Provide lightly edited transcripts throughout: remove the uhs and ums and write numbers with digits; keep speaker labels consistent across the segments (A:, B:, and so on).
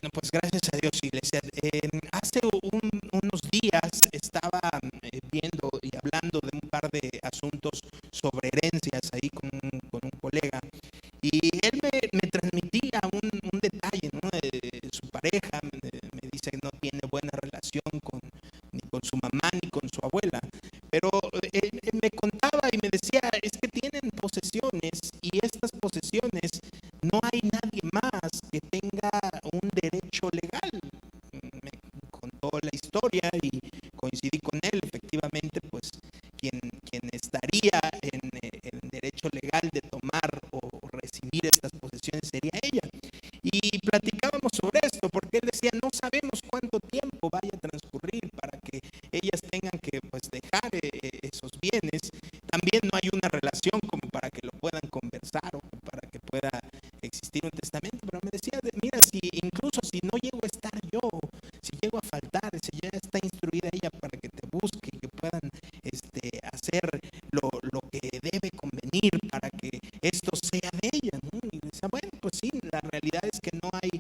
A: Bueno, pues gracias a Dios, iglesia. Hace unos días estaba viendo y hablando de un par de asuntos sobre herencias ahí con un colega, y él me transmitía un detalle, ¿no? Su pareja me dice que no tiene buena relación ni con su mamá ni con su abuela, pero él me contaba y me decía, es que tienen posesiones y estas posesiones no hay nadie más que tenga un derecho legal. Me contó la historia y coincidí con él. Efectivamente, pues quien estaría en derecho legal de tomar o recibir estas posesiones sería ella. Y platicábamos sobre esto porque él decía, no sabemos cuánto tiempo vaya a transcurrir para que ellas tengan que pues dejar esos bienes. También no hay una relación como para que lo puedan conversar o para que pueda existir un testamento, pero me decía, mira, incluso si no llego a estar yo, si llego a faltar, si ya está instruida ella para que te busque, que puedan hacer lo que debe convenir para que esto sea de ella, ¿no? Y decía, bueno, pues sí, la realidad es que no hay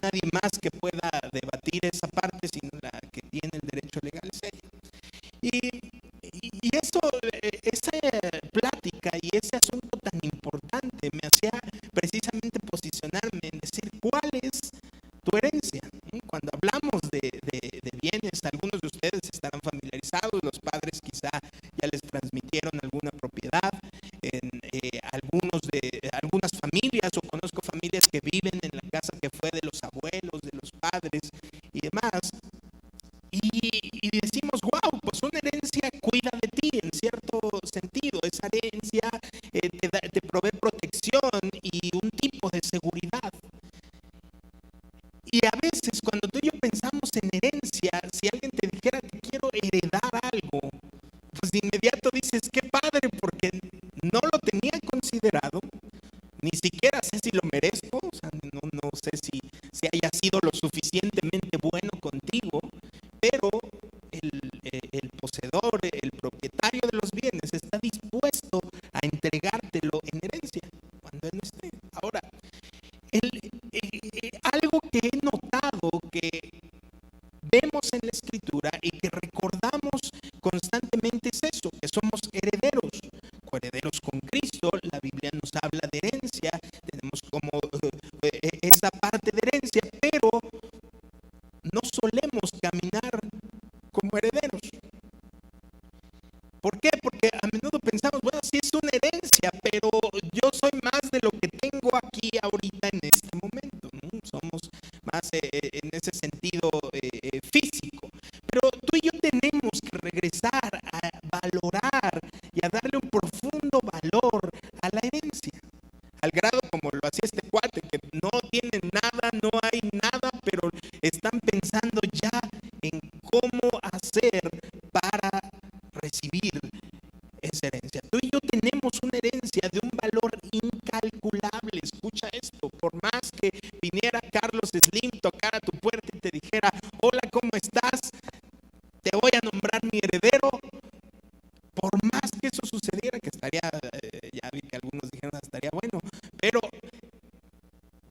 A: nadie más que pueda debatir esa parte, sino la que tiene el derecho legal es ella. Y eso, esa plática y ese asunto tan importante me hacía precisamente posicionarme en decir cuál es tu herencia. Cuando hablamos de bienes, algunos de ustedes estarán familiarizados, los padres quizá ya les transmitieron alguna propiedad, algunas familias, o conozco familias que viven en la casa que fue de los abuelos, de los padres y demás. Y decimos, wow, pues una herencia cuida de ti en cierto sentido. Esa herencia te provee protección y un tipo de seguridad. Y a veces cuando tú y yo pensamos en herencia, si alguien te dijera que quiero heredar algo, pues de inmediato dices, qué padre, porque no lo tenía considerado, ni siquiera sé si lo merezco, o sea, no sé si haya sido lo suficientemente bueno contigo, pero el poseedor, el propietario de los bienes está dispuesto a entregártelo en herencia cuando él no esté. Ahora, algo que he notado que vemos en la Escritura y que recordamos constantemente es eso, que somos herederos, coherederos con Cristo. La Biblia nos habla de herencia, tenemos como esa parte de herencia, pero no solemos caminar como herederos. ¿Por qué? Porque a menudo pensamos, bueno, sí es una herencia, pero yo soy más de lo que tengo aquí ahorita en este momento, ¿no? Somos más en ese sentido físico. Pero tú y yo tenemos que regresar a valorar y a darle un profundo valor a la herencia. Al grado como lo hacía este cuate, que no tienen nada, no hay nada, pero están pensando ya en cómo hacer para recibir esa herencia. Tú y yo tenemos una herencia de un valor incalculable. Escucha esto, por más que viniera Carlos Slim, tocara tu puerta y te dijera, hola, ¿cómo estás? Te voy a nombrar mi heredero. Por más que eso sucediera, que estaría, ya vi que algunos dijeron estaría bueno, pero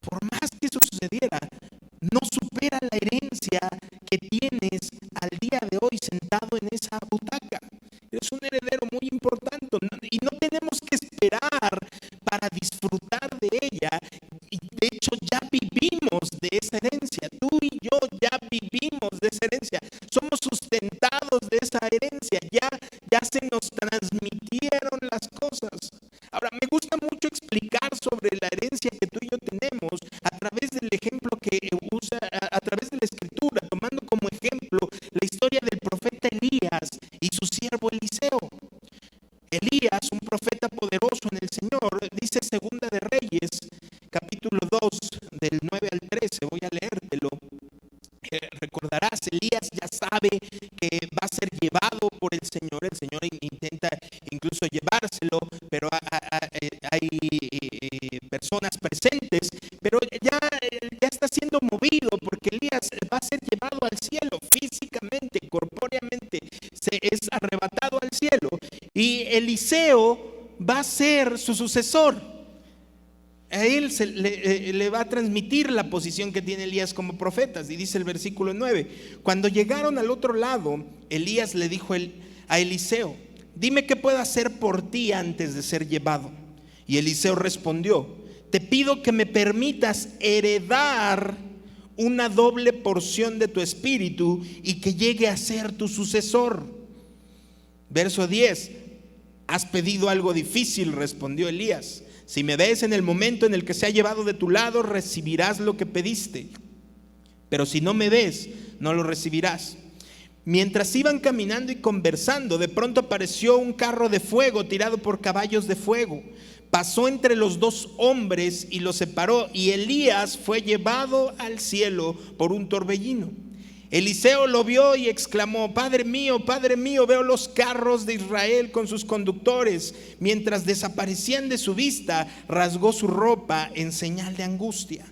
A: por más que eso sucediera, no supera la herencia que tienes al día de hoy sentado en esa butaca. Es un heredero muy importante y no tenemos que esperar para disfrutar de ella. Y de hecho ya vivimos de esa herencia. Tú y yo ya vivimos de esa herencia. Somos sustentados de esa herencia. Ya se nos transmitieron las cosas. Ahora, me gusta mucho explicar sobre la herencia que tú y yo tenemos a través del ejemplo que usa, a través de la Escritura, tomando como ejemplo la historia del profeta Elías y su siervo Eliseo. Elías, un profeta poderoso en el Señor, dice Segunda de Reyes, capítulo 2, del 9 al 13, voy a leértelo. Recordarás, Elías ya sabe que va a ser llevado por el Señor intenta incluso llevárselo, pero hay personas presentes, pero ya está siendo movido porque Elías va a ser llevado al cielo físicamente, corpóreamente, se es arrebatado al cielo y Eliseo va a ser su sucesor. a él le va a transmitir la posición que tiene Elías como profeta. Y dice el versículo 9: cuando llegaron al otro lado, Elías le dijo a Eliseo: dime qué puedo hacer por ti antes de ser llevado. Y Eliseo respondió: te pido que me permitas heredar una doble porción de tu espíritu y que llegue a ser tu sucesor. Verso 10: has pedido algo difícil, respondió Elías. Si me ves en el momento en el que se ha llevado de tu lado, recibirás lo que pediste. Pero si no me ves, no lo recibirás. Mientras iban caminando y conversando, de pronto apareció un carro de fuego tirado por caballos de fuego. Pasó entre los dos hombres y los separó, y Elías fue llevado al cielo por un torbellino. Eliseo lo vio y exclamó: Padre mío, veo los carros de Israel con sus conductores. Mientras desaparecían de su vista, rasgó su ropa en señal de angustia.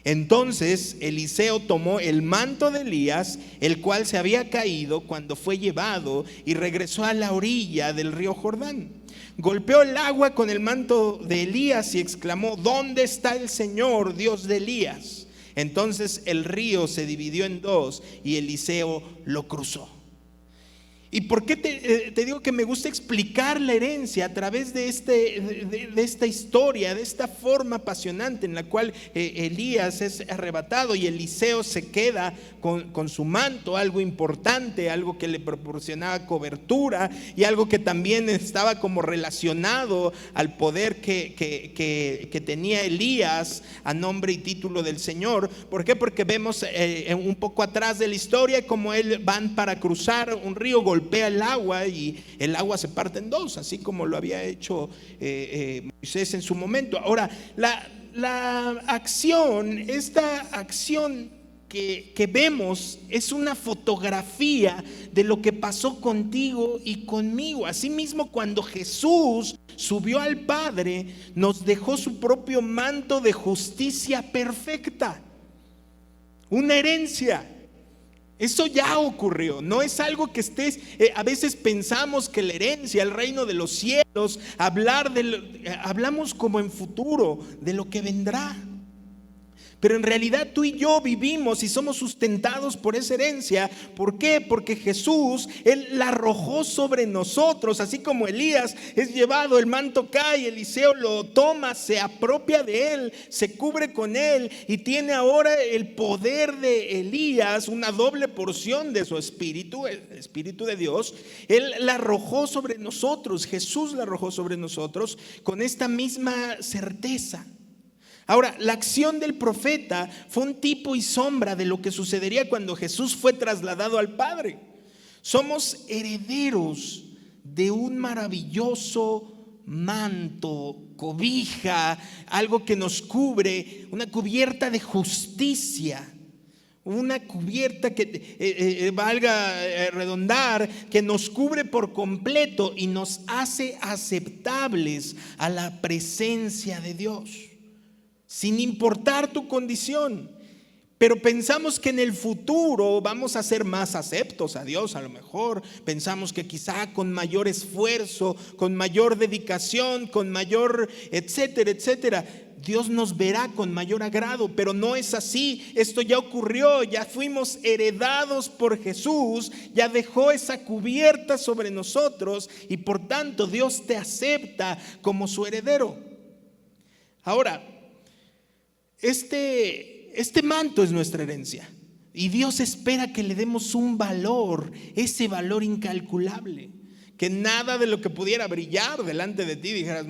A: Entonces Eliseo tomó el manto de Elías, el cual se había caído cuando fue llevado, y regresó a la orilla del río Jordán. Golpeó el agua con el manto de Elías y exclamó: ¿dónde está el Señor, Dios de Elías? Entonces el río se dividió en dos y Eliseo lo cruzó. ¿Y por qué te digo que me gusta explicar la herencia a través de esta historia, de esta forma apasionante en la cual Elías es arrebatado y Eliseo se queda con su manto, algo importante, algo que le proporcionaba cobertura y algo que también estaba como relacionado al poder que tenía Elías a nombre y título del Señor? ¿Por qué? Porque vemos un poco atrás de la historia como van para cruzar un río, golpea el agua y el agua se parte en dos, así como lo había hecho Moisés en su momento. Ahora, la acción, esta acción que vemos es una fotografía de lo que pasó contigo y conmigo. Asimismo, cuando Jesús subió al Padre, nos dejó su propio manto de justicia perfecta, una herencia. Eso ya ocurrió, no es algo que estés, a veces pensamos que la herencia, el reino de los cielos, hablamos como en futuro, de lo que vendrá. Pero en realidad tú y yo vivimos y somos sustentados por esa herencia. ¿Por qué? Porque Jesús, Él la arrojó sobre nosotros. Así como Elías es llevado, el manto cae, Eliseo lo toma, se apropia de él, se cubre con él y tiene ahora el poder de Elías, una doble porción de su espíritu, el espíritu de Dios. Él la arrojó sobre nosotros, Jesús la arrojó sobre nosotros con esta misma certeza. Ahora, la acción del profeta fue un tipo y sombra de lo que sucedería cuando Jesús fue trasladado al Padre. Somos herederos de un maravilloso manto, cobija, algo que nos cubre, una cubierta de justicia, una cubierta que valga redondar, que nos cubre por completo y nos hace aceptables a la presencia de Dios, sin importar tu condición. Pero pensamos que en el futuro vamos a ser más aceptos a Dios. A lo mejor pensamos que quizá con mayor esfuerzo, con mayor dedicación, con mayor etcétera, etcétera, Dios nos verá con mayor agrado. Pero no es así. Esto ya ocurrió, ya fuimos heredados por Jesús, ya dejó esa cubierta sobre nosotros y por tanto Dios te acepta como su heredero. Ahora, este manto es nuestra herencia y Dios espera que le demos un valor, ese valor incalculable, que nada de lo que pudiera brillar delante de ti dijeras,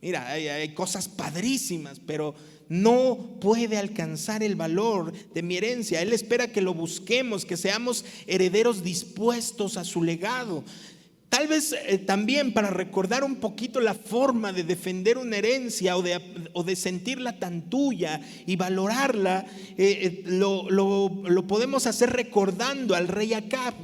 A: mira, hay cosas padrísimas, pero no puede alcanzar el valor de mi herencia. Él espera que lo busquemos, que seamos herederos dispuestos a su legado. Tal vez también para recordar un poquito la forma de defender una herencia o de sentirla tan tuya y valorarla, lo podemos hacer recordando al rey Acab.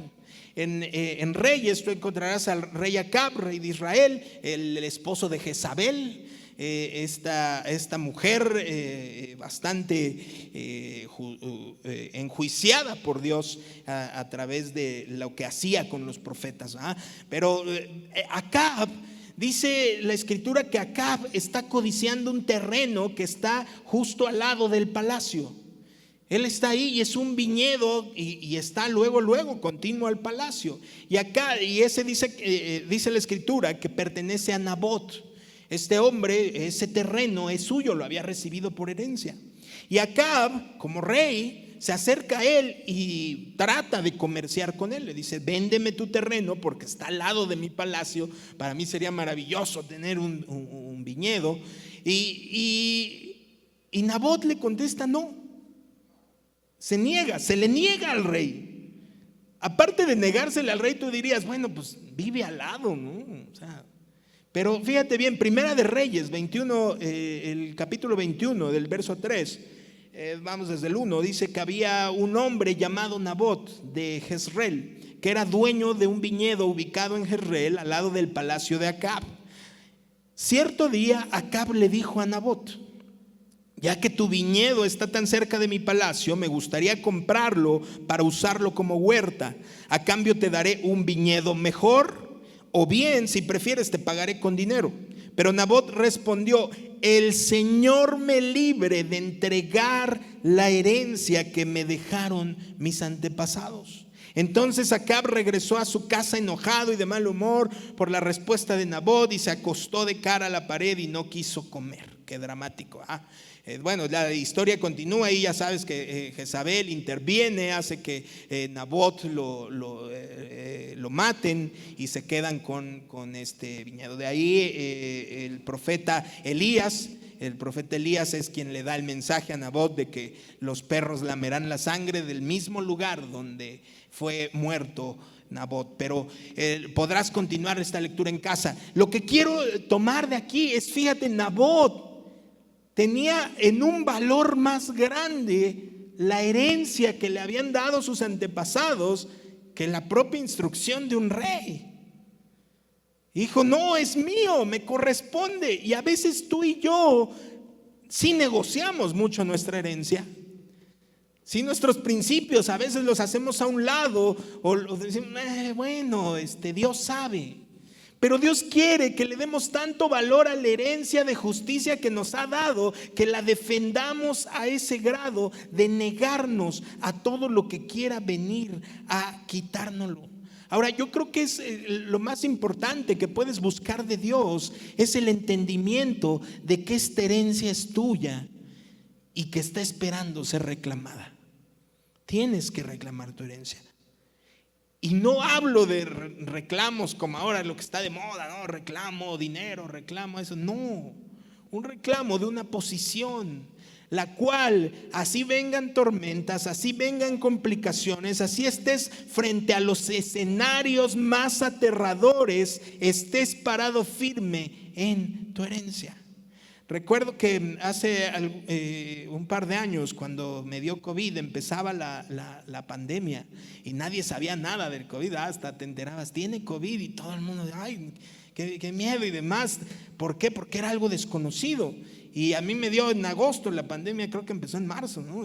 A: En Reyes tú encontrarás al rey Acab, rey de Israel, el esposo de Jezabel. Esta mujer bastante enjuiciada por Dios a través de lo que hacía con los profetas. Pero Acab Dice la escritura que Acab está codiciando un terreno que está justo al lado del palacio. Él está ahí y es un viñedo y está luego continuo al palacio. Y ese dice la escritura que pertenece a Nabot. Este hombre, ese terreno es suyo, lo había recibido por herencia. Y Acab, como rey, se acerca a él y trata de comerciar con él. Le dice: véndeme tu terreno porque está al lado de mi palacio. Para mí sería maravilloso tener un viñedo. Y Nabot le contesta: no. Se le niega al rey. Aparte de negársele al rey, tú dirías: bueno, pues vive al lado, ¿no? O sea, pero fíjate bien, Primera de Reyes 21, el capítulo 21 del verso 3, vamos desde el 1, dice que había un hombre llamado Nabot de Jezreel, que era dueño de un viñedo ubicado en Jezreel, al lado del palacio de Acab. Cierto día Acab le dijo a Nabot: ya que tu viñedo está tan cerca de mi palacio, me gustaría comprarlo para usarlo como huerta. A cambio te daré un viñedo mejor, o bien, si prefieres, te pagaré con dinero. Pero Nabot respondió: el Señor me libre de entregar la herencia que me dejaron mis antepasados. Entonces Acab regresó a su casa enojado y de mal humor por la respuesta de Nabot, y se acostó de cara a la pared y no quiso comer. Qué dramático. Bueno, la historia continúa y ya sabes que Jezabel interviene, hace que Nabot lo maten y se quedan con este viñedo. De ahí el profeta Elías es quien le da el mensaje a Nabot de que los perros lamerán la sangre del mismo lugar donde fue muerto Nabot. Pero podrás continuar esta lectura en casa. Lo que quiero tomar de aquí es, fíjate, Nabot tenía en un valor más grande la herencia que le habían dado sus antepasados que la propia instrucción de un rey. Dijo: no, es mío, me corresponde. Y a veces tú y yo sí negociamos mucho nuestra herencia. Sí, nuestros principios a veces los hacemos a un lado o decimos: bueno, Dios sabe. Pero Dios quiere que le demos tanto valor a la herencia de justicia que nos ha dado, que la defendamos a ese grado de negarnos a todo lo que quiera venir a quitárnoslo. Ahora, yo creo que es lo más importante que puedes buscar de Dios, es el entendimiento de que esta herencia es tuya y que está esperando ser reclamada. Tienes que reclamar tu herencia. Y no hablo de reclamos como ahora lo que está de moda, ¿no? Reclamo dinero, reclamo eso. No, un reclamo de una posición, la cual, así vengan tormentas, así vengan complicaciones, así estés frente a los escenarios más aterradores, estés parado firme en tu herencia. Recuerdo que hace un par de años, cuando me dio COVID, empezaba la pandemia y nadie sabía nada del COVID. Hasta te enterabas: tiene COVID, y todo el mundo: ay, qué miedo y demás. ¿Por qué? Porque era algo desconocido. Y a mí me dio en agosto, la pandemia creo que empezó en marzo, ¿no?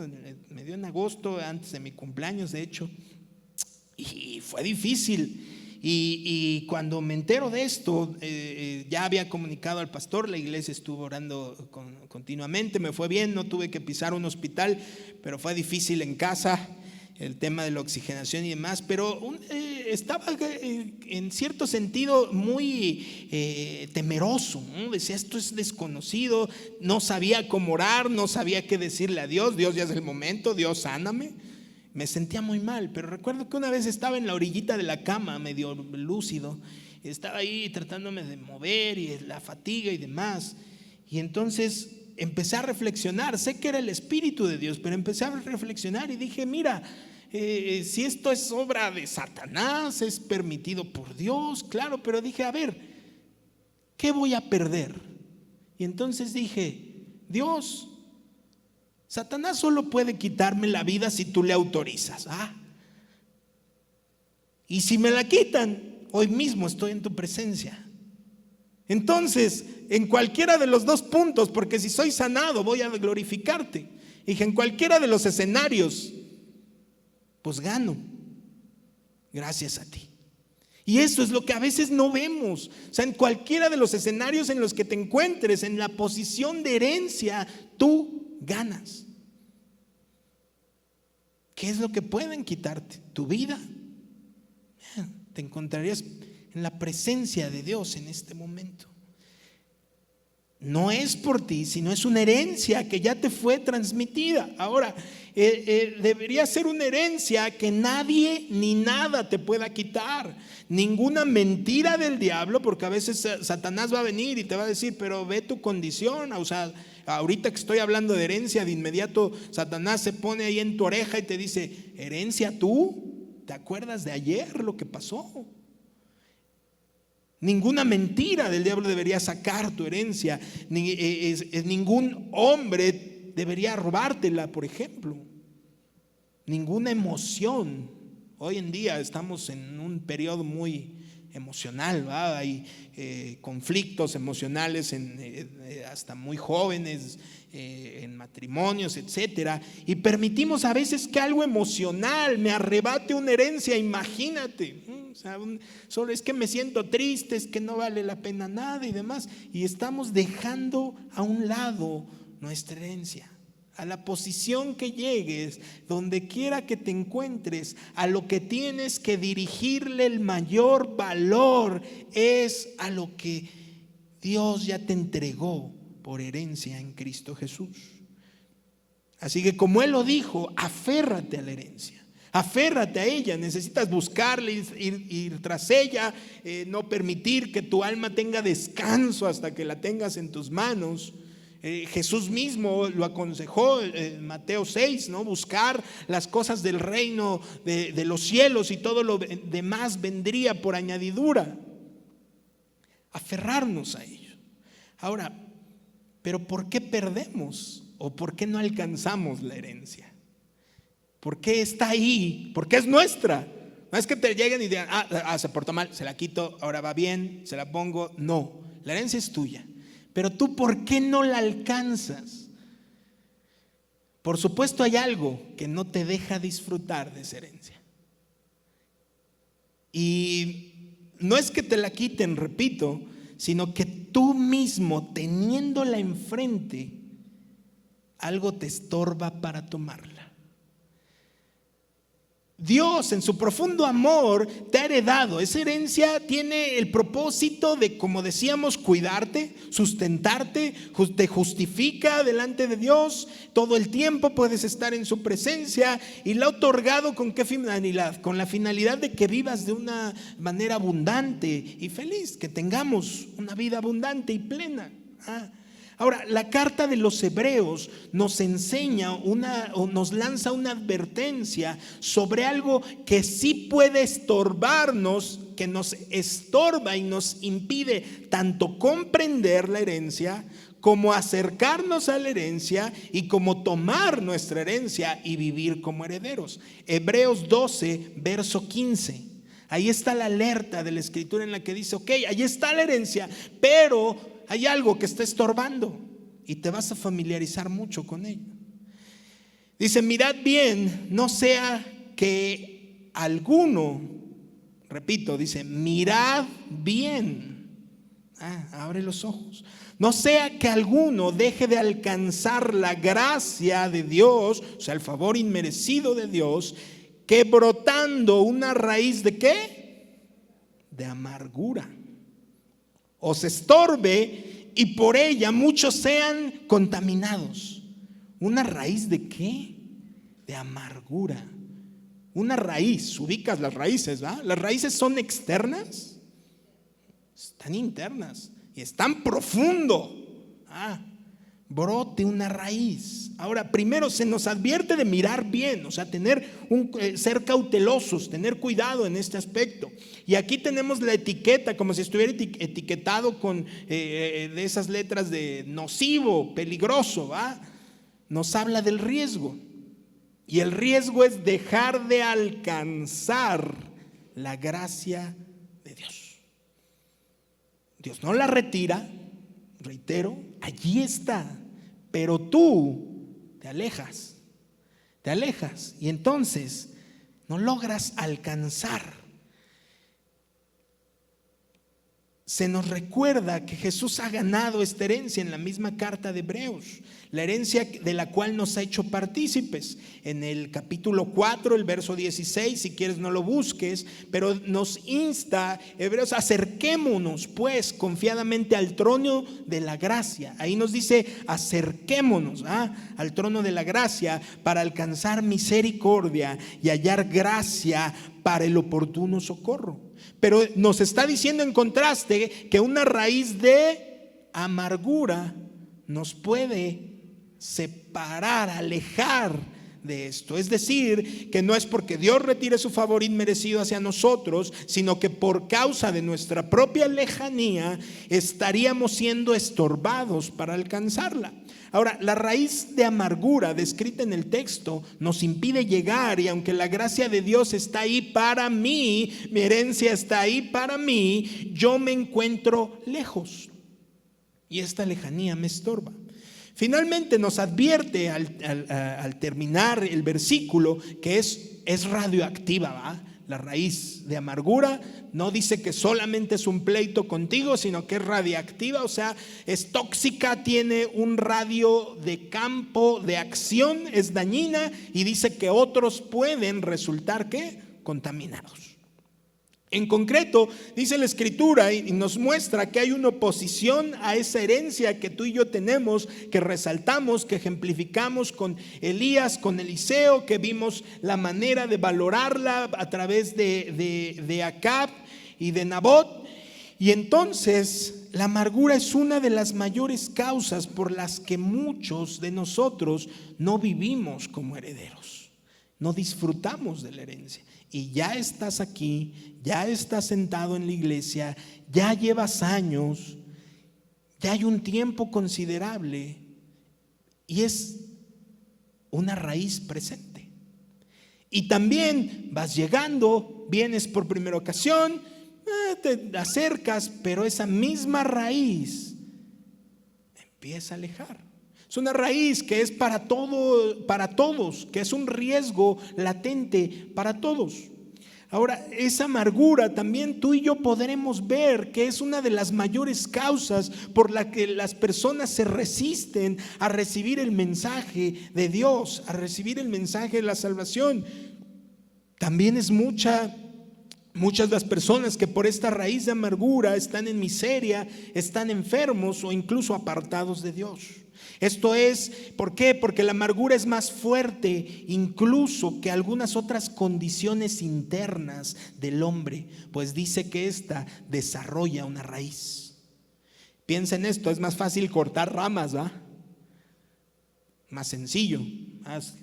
A: Me dio en agosto, antes de mi cumpleaños, de hecho. Y fue difícil. Y cuando me entero de esto, ya había comunicado al pastor, la iglesia estuvo orando continuamente, me fue bien, no tuve que pisar un hospital, pero fue difícil en casa, el tema de la oxigenación y demás, pero estaba en cierto sentido muy temeroso, ¿no? Decía: esto es desconocido, no sabía cómo orar, no sabía qué decirle a Dios. Dios, ya es el momento, Dios, sáname. Me sentía muy mal, pero recuerdo que una vez estaba en la orillita de la cama, medio lúcido, estaba ahí tratándome de mover y la fatiga y demás, y entonces empecé a reflexionar. Sé que era el Espíritu de Dios, pero empecé a reflexionar y dije: mira, si esto es obra de Satanás, es permitido por Dios, claro, pero dije: a ver, ¿qué voy a perder? Y entonces dije: Dios, Satanás solo puede quitarme la vida si tú le autorizas. Y si me la quitan, hoy mismo estoy en tu presencia. Entonces, en cualquiera de los dos puntos, porque si soy sanado, voy a glorificarte. Dije: en cualquiera de los escenarios, pues gano, gracias a ti. Y eso es lo que a veces no vemos. O sea, en cualquiera de los escenarios en los que te encuentres, en la posición de herencia, tú ganas. ¿Qué es lo que pueden quitarte? Tu vida. Te encontrarías en la presencia de Dios en este momento. No es por ti, sino es una herencia que ya te fue transmitida. Ahora, debería ser una herencia que nadie ni nada te pueda quitar. Ninguna mentira del diablo, porque a veces Satanás va a venir y te va a decir, pero ve tu condición. O sea, ahorita que estoy hablando de herencia, de inmediato Satanás se pone ahí en tu oreja y te dice, ¿herencia tú? ¿Te acuerdas de ayer lo que pasó? Ninguna mentira del diablo debería sacar tu herencia. Ningún hombre debería robártela, por ejemplo. Ninguna emoción. Hoy en día estamos en un periodo muy emocional, ¿va? Hay conflictos emocionales hasta muy jóvenes, en matrimonios, etcétera, y permitimos a veces que algo emocional me arrebate una herencia. Imagínate, o sea, solo es que me siento triste, es que no vale la pena nada y demás, y estamos dejando a un lado nuestra herencia. A la posición que llegues, donde quiera que te encuentres, a lo que tienes que dirigirle el mayor valor es a lo que Dios ya te entregó por herencia en Cristo Jesús. Así que como Él lo dijo, aférrate a la herencia, aférrate a ella. Necesitas buscarla, ir tras ella, no permitir que tu alma tenga descanso hasta que la tengas en tus manos. Jesús mismo lo aconsejó en Mateo 6, ¿no? Buscar las cosas del reino de los cielos y todo lo demás vendría por añadidura. Aferrarnos a ello. Ahora, ¿pero por qué perdemos? ¿O por qué no alcanzamos la herencia? ¿Por qué está ahí? Porque es nuestra. No es que te lleguen y digan, se portó mal, se la quito, ahora va bien, se la pongo. No, la herencia es tuya. Pero tú, ¿por qué no la alcanzas? Por supuesto hay algo que no te deja disfrutar de esa herencia. Y no es que te la quiten, repito, sino que tú mismo, teniéndola enfrente, algo te estorba para tomarla. Dios en su profundo amor te ha heredado. Esa herencia tiene el propósito de, como decíamos, cuidarte, sustentarte, te justifica delante de Dios. Todo el tiempo puedes estar en su presencia y la ha otorgado ¿con qué finalidad? Con la finalidad de que vivas de una manera abundante y feliz, que tengamos una vida abundante y plena. Ahora, la carta de los Hebreos nos enseña o nos lanza una advertencia sobre algo que sí puede estorbarnos, que nos estorba y nos impide tanto comprender la herencia como acercarnos a la herencia y como tomar nuestra herencia y vivir como herederos. Hebreos 12, verso 15. Ahí está la alerta de la Escritura en la que dice, ok, ahí está la herencia, pero hay algo que está estorbando y te vas a familiarizar mucho con ello. Dice, mirad bien, no sea que alguno, repito, dice, mirad bien. Abre los ojos. No sea que alguno deje de alcanzar la gracia de Dios, o sea, el favor inmerecido de Dios, que brotando una raíz de ¿qué? De amargura. Os estorbe y por ella muchos sean contaminados. ¿Una raíz de qué? De amargura. Una raíz, ubicas las raíces, ¿verdad? Las raíces son externas, están internas y están profundo. Brote una raíz. Ahora, primero se nos advierte de mirar bien, o sea, ser cautelosos, tener cuidado en este aspecto. Y aquí tenemos la etiqueta, como si estuviera etiquetado con de esas letras de nocivo, peligroso, ¿va? Nos habla del riesgo. Y el riesgo es dejar de alcanzar la gracia de Dios. Dios no la retira, reitero, allí está, pero tú te alejas y entonces no logras alcanzar. se nos recuerda que Jesús ha ganado esta herencia en la misma carta de Hebreos, la herencia de la cual nos ha hecho partícipes. En el capítulo 4, el verso 16, si quieres no lo busques, pero nos insta Hebreos: acerquémonos pues confiadamente al trono de la gracia. Ahí nos dice: acerquémonos al trono de la gracia para alcanzar misericordia y hallar gracia para el oportuno socorro. Pero nos está diciendo en contraste que una raíz de amargura nos puede separar, alejar de esto. Es decir, que no es porque Dios retire su favor inmerecido hacia nosotros, sino que por causa de nuestra propia lejanía estaríamos siendo estorbados para alcanzarla. Ahora, la raíz de amargura descrita en el texto nos impide llegar, y aunque la gracia de Dios está ahí para mí, mi herencia está ahí para mí, yo me encuentro lejos y esta lejanía me estorba. Finalmente nos advierte al terminar el versículo que es radioactiva, ¿va? La raíz de amargura no dice que solamente es un pleito contigo, sino que es radiactiva, o sea, es tóxica, tiene un radio de campo de acción, es dañina, y dice que otros pueden resultar ¿qué? Contaminados. En concreto, dice la Escritura y nos muestra que hay una oposición a esa herencia que tú y yo tenemos, que resaltamos, que ejemplificamos con Elías, con Eliseo, que vimos la manera de valorarla a través de Acab y de Nabot. Y entonces la amargura es una de las mayores causas por las que muchos de nosotros no vivimos como herederos, no disfrutamos de la herencia. Y ya estás aquí, ya estás sentado en la iglesia, ya llevas años, ya hay un tiempo considerable y es una raíz presente. Y también vas llegando, vienes por primera ocasión, te acercas, pero esa misma raíz empieza a alejar. Es una raíz que es para todos, que es un riesgo latente para todos. Ahora, esa amargura también tú y yo podremos ver que es una de las mayores causas por la que las personas se resisten a recibir el mensaje de Dios, a recibir el mensaje de la salvación. También es muchas las personas que por esta raíz de amargura están en miseria, están enfermos o incluso apartados de Dios. Esto es, ¿por qué? Porque la amargura es más fuerte incluso que algunas otras condiciones internas del hombre, pues dice que ésta desarrolla una raíz. Piensa en esto, es más fácil cortar ramas, ¿va? Más sencillo, haz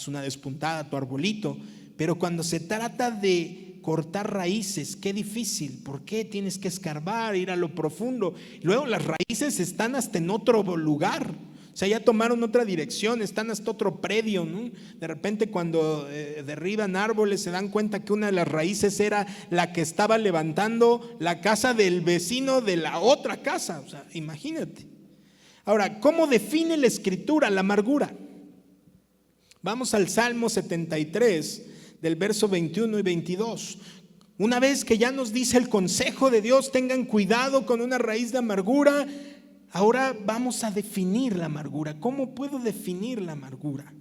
A: una despuntada a tu arbolito, pero cuando se trata de cortar raíces, qué difícil. ¿Por qué? Tienes que escarbar, ir a lo profundo. Luego las raíces están hasta en otro lugar. O sea, ya tomaron otra dirección, están hasta otro predio, ¿no? De repente cuando derriban árboles se dan cuenta que una de las raíces era la que estaba levantando la casa del vecino de la otra casa. O sea, imagínate. Ahora, ¿cómo define la Escritura la amargura? Vamos al Salmo 73, del verso 21 y 22. Una vez que ya nos dice el consejo de Dios, tengan cuidado con una raíz de amargura. Ahora vamos a definir la amargura. ¿Cómo puedo definir la amargura?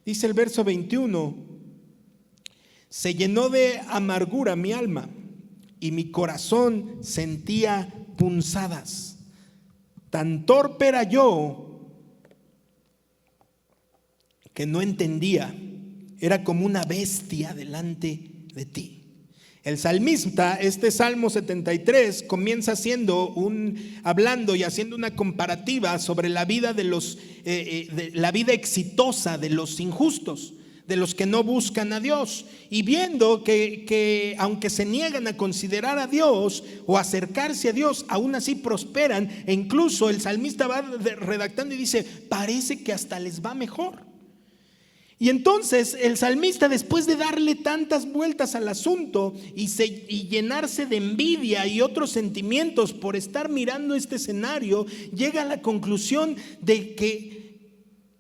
A: Dice el verso 21: se llenó de amargura mi alma y mi corazón sentía punzadas. Tan torpe era yo que no entendía. Era como una bestia delante de ti. El salmista, este Salmo 73, comienza hablando y haciendo una comparativa sobre la vida la vida exitosa de los injustos, de los que no buscan a Dios, y viendo que aunque se niegan a considerar a Dios o acercarse a Dios, aún así prosperan. E incluso el salmista va redactando y dice: parece que hasta les va mejor. Y entonces el salmista, después de darle tantas vueltas al asunto y llenarse de envidia y otros sentimientos por estar mirando este escenario, llega a la conclusión de que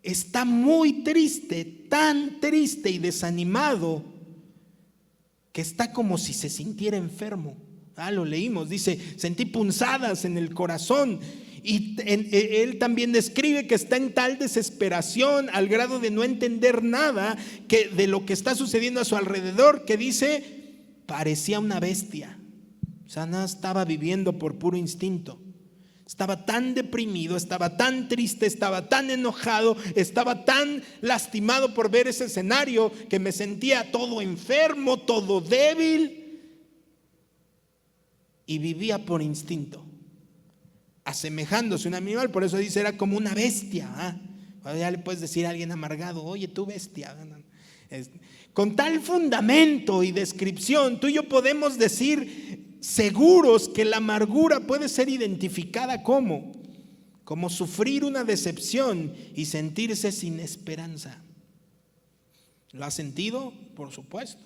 A: está muy triste, tan triste y desanimado, que está como si se sintiera enfermo Lo leímos, dice, sentí punzadas en el corazón. Y él también describe que está en tal desesperación al grado de no entender nada de lo que está sucediendo a su alrededor, que dice, parecía una bestia. O sea, no estaba viviendo por puro instinto. Estaba tan deprimido, estaba tan triste, estaba tan enojado, estaba tan lastimado por ver ese escenario que me sentía todo enfermo, todo débil, y vivía por instinto, asemejándose a un animal. Por eso dice, era como una bestia. Ya le puedes decir a alguien amargado, oye, tú bestia. Con tal fundamento y descripción, tú y yo podemos decir seguros que la amargura puede ser identificada como sufrir una decepción y sentirse sin esperanza. ¿Lo has sentido? Por supuesto.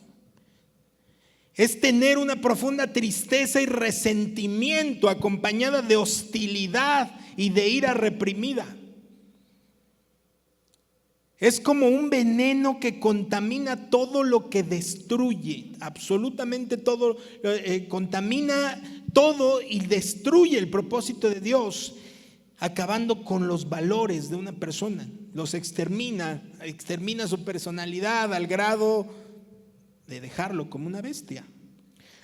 A: Es tener una profunda tristeza y resentimiento acompañada de hostilidad y de ira reprimida. Es como un veneno que contamina todo lo que destruye, absolutamente todo, contamina todo y destruye el propósito de Dios, acabando con los valores de una persona. Los extermina su personalidad al grado de dejarlo como una bestia.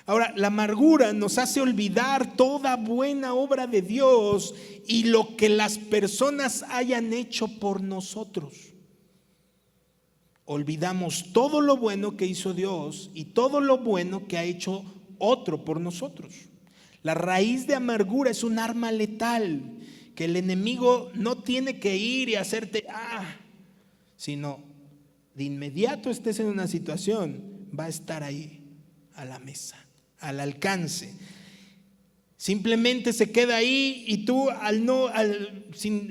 A: Ahora, la amargura nos hace olvidar toda buena obra de Dios y lo que las personas hayan hecho por nosotros. Olvidamos todo lo bueno que hizo Dios y todo lo bueno que ha hecho otro por nosotros. La raíz de amargura es un arma letal que el enemigo no tiene que ir y hacerte sino de inmediato estés en una situación, va a estar ahí a la mesa, al alcance. Simplemente se queda ahí y tú sin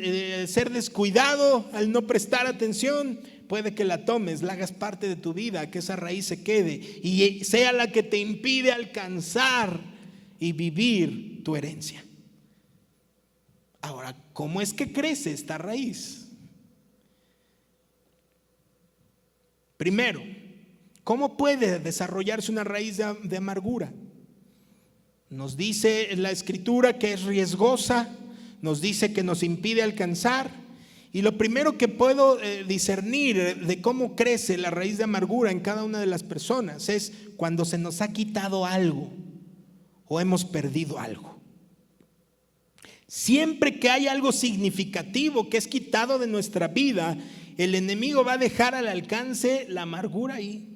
A: ser descuidado, al no prestar atención, puede que la tomes, la hagas parte de tu vida, que esa raíz se quede y sea la que te impide alcanzar y vivir tu herencia. Ahora, ¿cómo es que crece esta raíz? Primero, ¿cómo puede desarrollarse una raíz de amargura? Nos dice la Escritura que es riesgosa, nos dice que nos impide alcanzar. Y lo primero que puedo discernir de cómo crece la raíz de amargura en cada una de las personas es cuando se nos ha quitado algo o hemos perdido algo. Siempre que hay algo significativo que es quitado de nuestra vida, el enemigo va a dejar al alcance la amargura ahí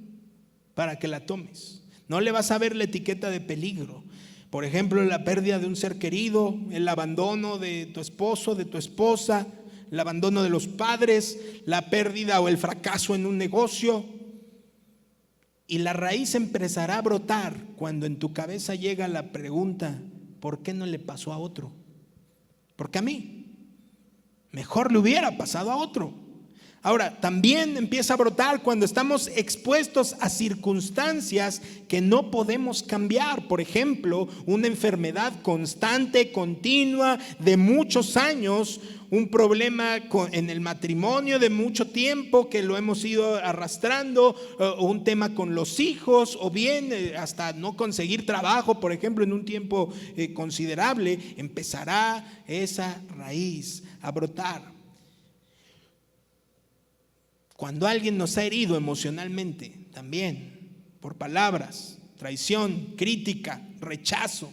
A: para que la tomes. No le vas a ver la etiqueta de peligro. Por ejemplo, la pérdida de un ser querido, el abandono de tu esposo, de tu esposa, el abandono de los padres, la pérdida o el fracaso en un negocio. Y la raíz empezará a brotar cuando en tu cabeza llega la pregunta, ¿por qué no le pasó a otro? Porque a mí, mejor le hubiera pasado a otro. Ahora, también empieza a brotar cuando estamos expuestos a circunstancias que no podemos cambiar. Por ejemplo, una enfermedad constante, continua, de muchos años, un problema en el matrimonio de mucho tiempo que lo hemos ido arrastrando, o un tema con los hijos, o bien hasta no conseguir trabajo, por ejemplo, en un tiempo considerable, empezará esa raíz a brotar. Cuando alguien nos ha herido emocionalmente, también, por palabras, traición, crítica, rechazo,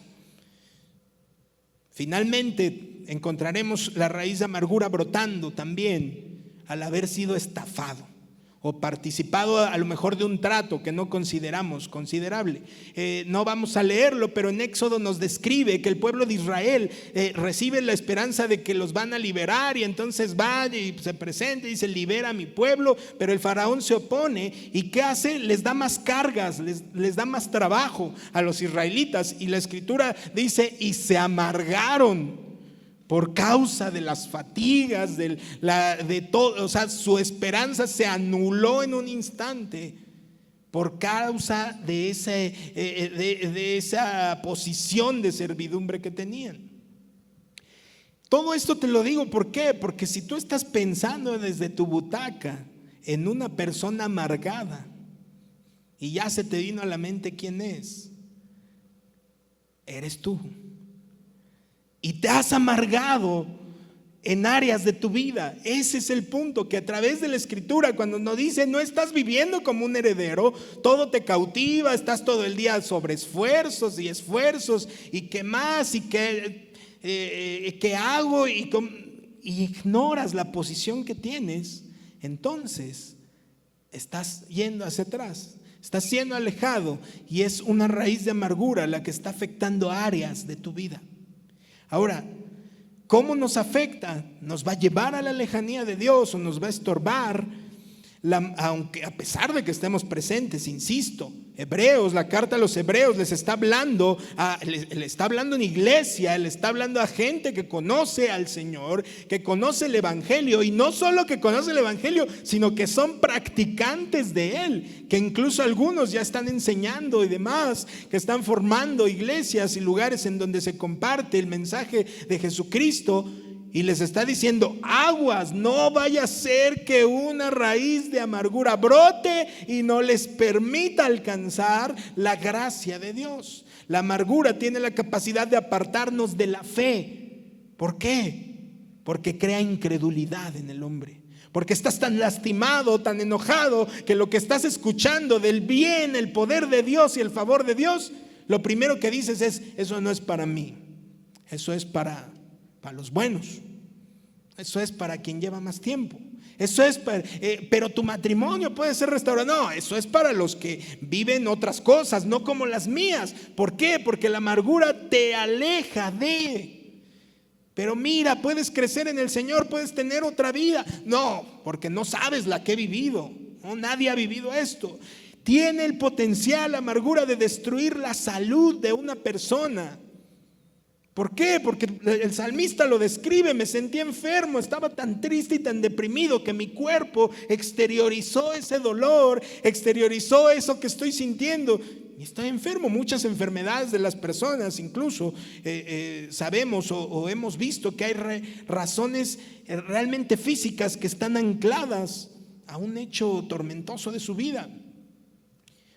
A: finalmente encontraremos la raíz de amargura brotando también al haber sido estafado o participado a lo mejor de un trato que no consideramos considerable. No vamos a leerlo, pero en Éxodo nos describe que el pueblo de Israel recibe la esperanza de que los van a liberar, y entonces va y se presenta y dice: libera a mi pueblo, pero el faraón se opone, y ¿qué hace? Les da más cargas, les da más trabajo a los israelitas, y la Escritura dice: y se amargaron por causa de las fatigas, de todo. O sea, su esperanza se anuló en un instante por causa de esa posición de servidumbre que tenían. Todo esto te lo digo, ¿por qué? Porque si tú estás pensando desde tu butaca en una persona amargada y ya se te vino a la mente quién es, eres tú. Y te has amargado en áreas de tu vida. Ese es el punto, que a través de la Escritura, cuando nos dice no estás viviendo como un heredero, todo te cautiva, estás todo el día sobre esfuerzos y esfuerzos, y qué más, y qué hago, y ignoras la posición que tienes, entonces estás yendo hacia atrás, estás siendo alejado, y es una raíz de amargura la que está afectando áreas de tu vida. Ahora, ¿cómo nos afecta? ¿Nos va a llevar a la lejanía de Dios o nos va a estorbar? Aunque a pesar de que estemos presentes, insisto, Hebreos, la carta a los Hebreos les está hablando, le está hablando en iglesia, le está hablando a gente que conoce al Señor, que conoce el Evangelio, y no solo que conoce el Evangelio, sino que son practicantes de él, que incluso algunos ya están enseñando y demás, que están formando iglesias y lugares en donde se comparte el mensaje de Jesucristo. Y les está diciendo, aguas, no vaya a ser que una raíz de amargura brote y no les permita alcanzar la gracia de Dios. La amargura tiene la capacidad de apartarnos de la fe. ¿Por qué? Porque crea incredulidad en el hombre. Porque estás tan lastimado, tan enojado, que lo que estás escuchando del bien, el poder de Dios y el favor de Dios, lo primero que dices es, eso no es para mí, eso es para los buenos, eso es para quien lleva más tiempo, eso es para, pero tu matrimonio puede ser restaurado. No, eso es para los que viven otras cosas, no como las mías. ¿Por qué? Porque la amargura te aleja de. Pero mira, puedes crecer en el Señor, puedes tener otra vida. No, porque no sabes la que he vivido. No, nadie ha vivido esto. Tiene el potencial, la amargura, de destruir la salud de una persona. ¿Por qué? Porque el salmista lo describe: me sentí enfermo, estaba tan triste y tan deprimido que mi cuerpo exteriorizó ese dolor, exteriorizó eso que estoy sintiendo. Y estoy enfermo. Muchas enfermedades de las personas, incluso sabemos o hemos visto que hay razones realmente físicas que están ancladas a un hecho tormentoso de su vida.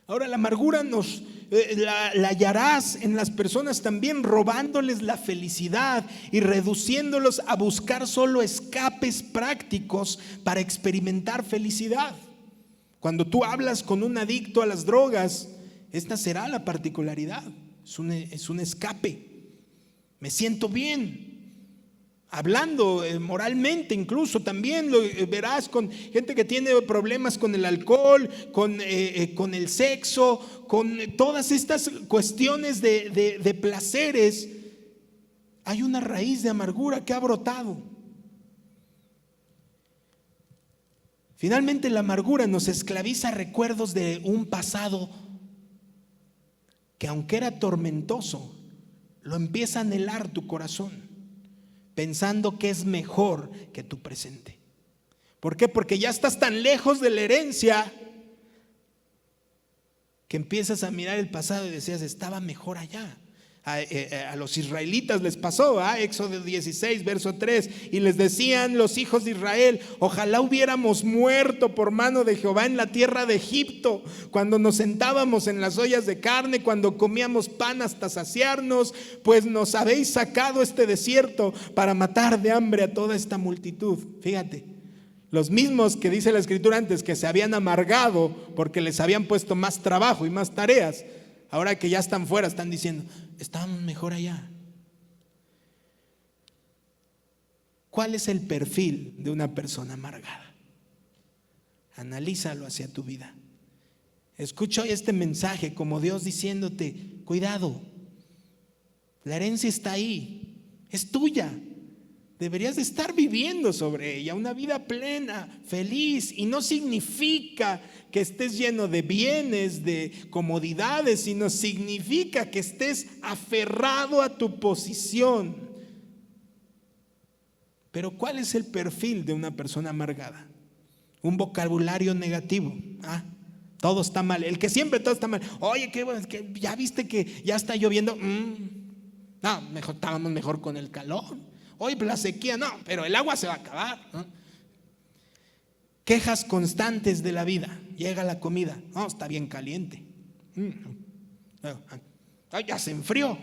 A: Ahora, la amargura la hallarás en las personas también, robándoles la felicidad y reduciéndolos a buscar solo escapes prácticos para experimentar felicidad. Cuando tú hablas con un adicto a las drogas, esta será la particularidad. Es un escape. Me siento bien. Hablando moralmente, incluso también lo verás con gente que tiene problemas con el alcohol, con el sexo, con todas estas cuestiones de placeres. Hay una raíz de amargura que ha brotado. Finalmente, la amargura nos esclaviza a recuerdos de un pasado que, aunque era tormentoso, lo empieza a anhelar tu corazón, pensando que es mejor que tu presente. ¿Por qué? Porque ya estás tan lejos de la herencia que empiezas a mirar el pasado y decías, estaba mejor allá. A los israelitas les pasó, Éxodo 16, verso 3, y les decían los hijos de Israel: ojalá hubiéramos muerto por mano de Jehová en la tierra de Egipto, cuando nos sentábamos en las ollas de carne, cuando comíamos pan hasta saciarnos, pues nos habéis sacado este desierto para matar de hambre a toda esta multitud. Fíjate, los mismos que dice la Escritura antes que se habían amargado porque les habían puesto más trabajo y más tareas, ahora que ya están fuera están diciendo, estábamos mejor allá. ¿Cuál es el perfil de una persona amargada? Analízalo hacia tu vida. Escucha hoy este mensaje como Dios diciéndote, cuidado, la herencia está ahí, es tuya. Deberías de estar viviendo sobre ella una vida plena, feliz, y no significa que estés lleno de bienes, de comodidades, sino significa que estés aferrado a tu posición. Pero ¿cuál es el perfil de una persona amargada? Un vocabulario negativo. Todo está mal, el que siempre todo está mal. Oye, que ya viste que ya está lloviendo. No, estábamos mejor con el calor. Oye, pues la sequía, no, pero el agua se va a acabar, ¿no? Quejas constantes de la vida. Llega la comida, no, está bien caliente. Ya se enfrió.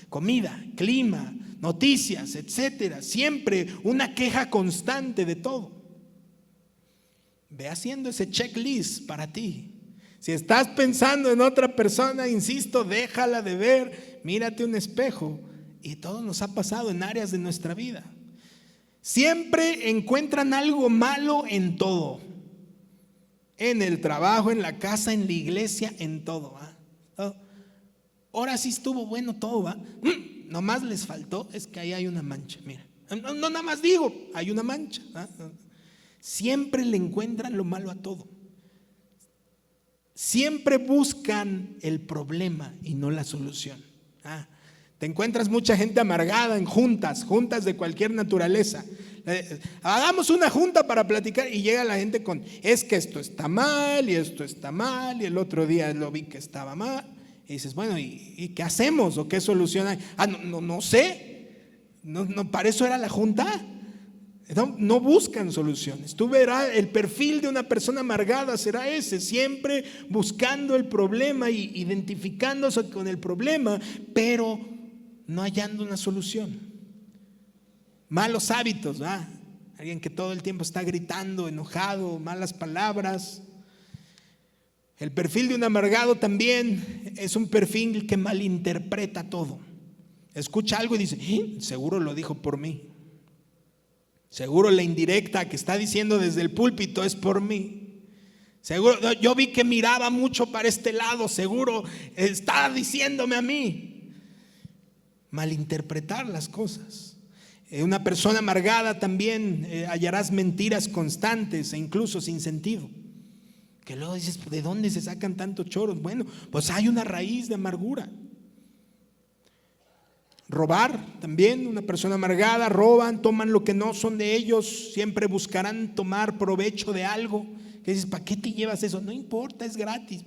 A: Comida, clima, noticias, etcétera. Siempre una queja constante de todo. Ve haciendo ese checklist para ti. Si estás pensando en otra persona, insisto, déjala de ver, mírate un espejo. Y todo nos ha pasado en áreas de nuestra vida. Siempre encuentran algo malo en todo. En el trabajo, en la casa, en la iglesia, en todo. Ahora sí estuvo bueno todo, ¿va? Nomás les faltó, es que ahí hay una mancha, mira. No, nada más digo, hay una mancha. Siempre le encuentran lo malo a todo. Siempre buscan el problema y no la solución. Te encuentras mucha gente amargada en juntas de cualquier naturaleza. Hagamos una junta para platicar y llega la gente con, es que esto está mal y esto está mal y el otro día lo vi que estaba mal. Y dices, bueno, ¿y qué hacemos o qué solución hay? No sé. No, para eso era la junta. No buscan soluciones. Tú verás, el perfil de una persona amargada será ese, siempre buscando el problema y identificándose con el problema, pero no hallando una solución. Malos hábitos, alguien que todo el tiempo está gritando, enojado, malas palabras. El perfil de un amargado también es un perfil que malinterpreta todo. Escucha algo y dice, seguro lo dijo por mí. Seguro la indirecta que está diciendo desde el púlpito es por mí. Seguro, yo vi que miraba mucho para este lado, seguro está diciéndome a mí. Malinterpretar las cosas. Una persona amargada también hallarás mentiras constantes e incluso sin sentido. Que luego dices, ¿de dónde se sacan tantos choros? Bueno, pues hay una raíz de amargura. Robar también, una persona amargada, roban, toman lo que no son de ellos, siempre buscarán tomar provecho de algo. Que dices, ¿para qué te llevas eso? No importa, es gratis.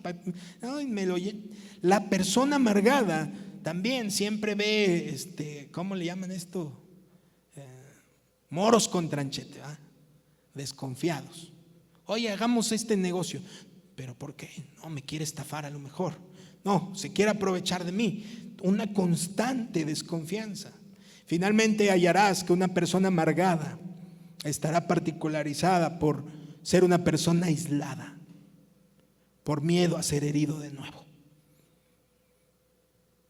A: La persona amargada también siempre ve, ¿cómo le llaman esto? Moros con tranchete, desconfiados. Oye, hagamos este negocio. ¿Pero por qué? No, me quiere estafar a lo mejor. No, se quiere aprovechar de mí. Una constante desconfianza. Finalmente hallarás que una persona amargada estará particularizada por ser una persona aislada, por miedo a ser herido de nuevo.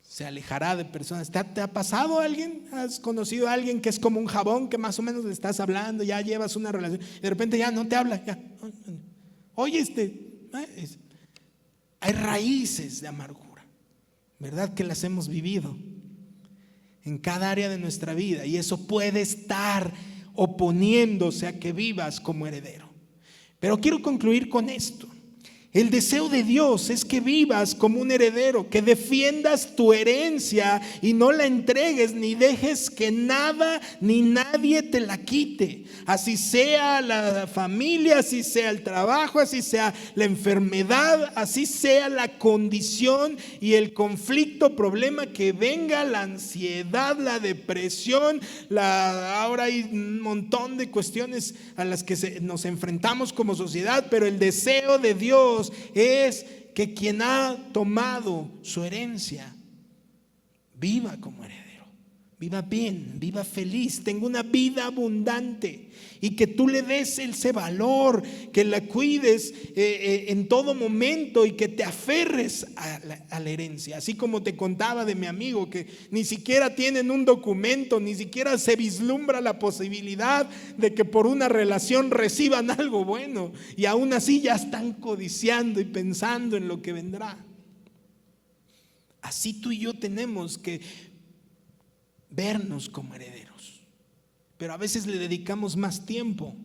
A: Se alejará de personas. ¿Te ha pasado a alguien? ¿Has conocido a alguien que es como un jabón que más o menos le estás hablando, ya llevas una relación y de repente ya no te habla? Oye, hay raíces de amargura, ¿verdad? Que las hemos vivido en cada área de nuestra vida y eso puede estar oponiéndose a que vivas como heredero. Pero quiero concluir con esto. El deseo de Dios es que vivas como un heredero, que defiendas tu herencia y no la entregues ni dejes que nada ni nadie te la quite. Así sea la familia, así sea el trabajo, así sea la enfermedad, así sea la condición y el conflicto, problema que venga, la ansiedad, la depresión, ahora hay un montón de cuestiones a las que nos enfrentamos como sociedad, pero el deseo de Dios es que quien ha tomado su herencia viva como heredero, viva bien, viva feliz, tenga una vida abundante y que tú le des ese valor, que la cuides en todo momento y que te aferres a la herencia. Así como te contaba de mi amigo que ni siquiera tienen un documento, ni siquiera se vislumbra la posibilidad de que por una relación reciban algo bueno y aún así ya están codiciando y pensando en lo que vendrá. Así tú y yo tenemos que vernos como herederos. Pero a veces le dedicamos más tiempo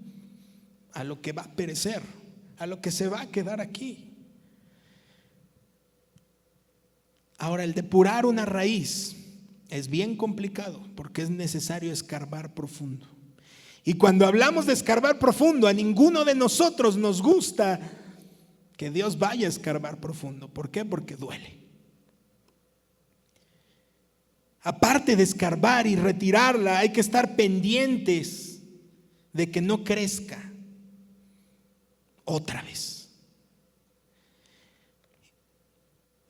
A: a lo que va a perecer, a lo que se va a quedar aquí. Ahora, el depurar una raíz es bien complicado porque es necesario escarbar profundo. Y cuando hablamos de escarbar profundo, a ninguno de nosotros nos gusta que Dios vaya a escarbar profundo. ¿Por qué? Porque duele. Aparte de escarbar y retirarla, hay que estar pendientes de que no crezca otra vez.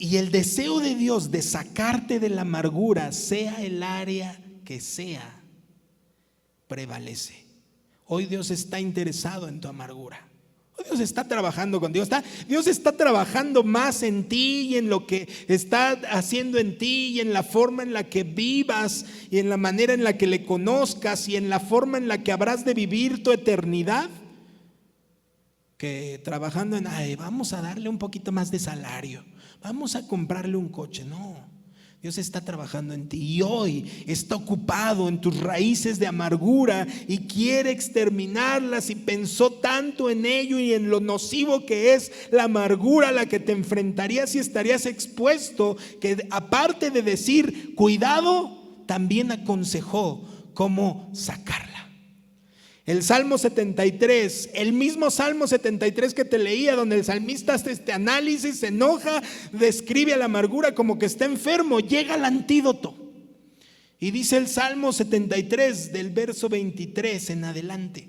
A: Y el deseo de Dios de sacarte de la amargura, sea el área que sea, prevalece. Hoy Dios está interesado en tu amargura. Hoy Dios está trabajando contigo. Dios está trabajando más en ti y en lo que está haciendo en ti y en la forma en la que vivas y en la manera en la que le conozcas y en la forma en la que habrás de vivir tu eternidad, que trabajando en, vamos a darle un poquito más de salario, vamos a comprarle un coche. No, Dios está trabajando en ti y hoy está ocupado en tus raíces de amargura y quiere exterminarlas, y pensó tanto en ello y en lo nocivo que es la amargura a la que te enfrentarías y estarías expuesto, que aparte de decir cuidado, también aconsejó cómo sacarla. El Salmo 73, el mismo Salmo 73 que te leía, donde el salmista hace este análisis, se enoja, describe a la amargura como que está enfermo, llega al antídoto. Y dice el Salmo 73 del verso 23 en adelante.